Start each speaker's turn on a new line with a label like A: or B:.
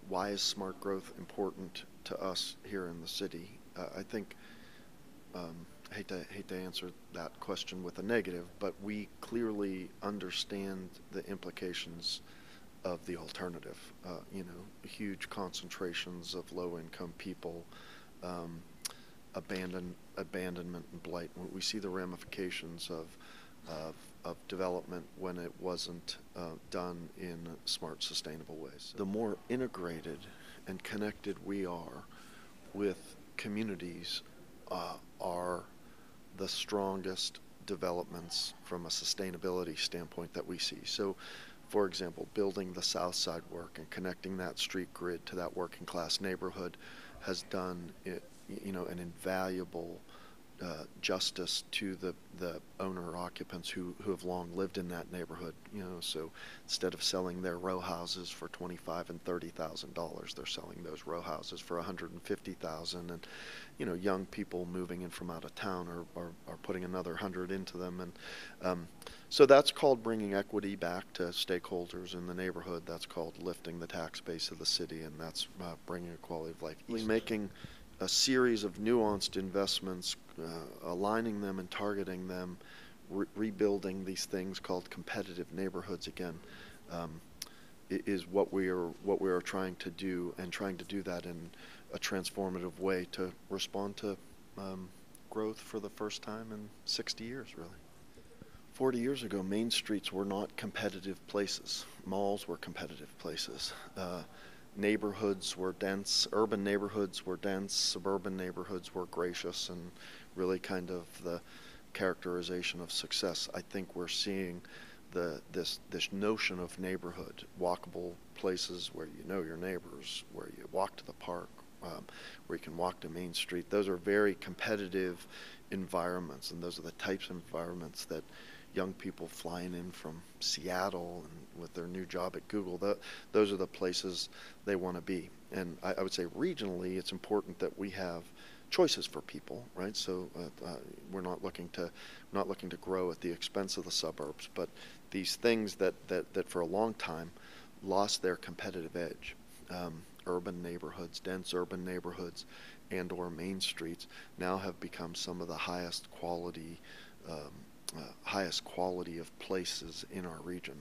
A: why is smart growth important to us here in the city? I think hate to answer that question with a negative, but we clearly understand the implications of the alternative. Huge concentrations of low-income people, um, abandonment and blight. We see the ramifications of development when it wasn't done in smart, sustainable ways. The more integrated and connected we are with communities, are the strongest developments from a sustainability standpoint that we see. So, for example, building the South Side work and connecting that street grid to that working class neighborhood has done it, an invaluable justice to the owner occupants who have long lived in that neighborhood. So instead of selling their row houses for $25,000 and $30,000, they're selling those row houses for $150,000, and young people moving in from out of town are putting another 100 into them, and so that's called bringing equity back to stakeholders in the neighborhood. That's called lifting the tax base of the city, and that's bringing a quality of life. Making a series of nuanced investments, aligning them and targeting them, rebuilding these things called competitive neighborhoods again, is what we are trying to do, and trying to do that in a transformative way to respond to growth for the first time in 60 years, really. 40 years ago, main streets were not competitive places. Malls were competitive places. Neighborhoods were dense, urban neighborhoods were dense, suburban neighborhoods were gracious, and really kind of the characterization of success. I think we're seeing this notion of neighborhood, walkable places where you know your neighbors, where you walk to the park, where you can walk to Main Street. Those are very competitive environments, and those are the types of environments that young people flying in from Seattle and with their new job at Google, those are the places they want to be. And I would say regionally, it's important that we have choices for people, right? So we're not looking to grow at the expense of the suburbs, but these things that for a long time lost their competitive edge. Urban neighborhoods, dense urban neighborhoods, and/or main streets now have become some of the highest quality of places in our region.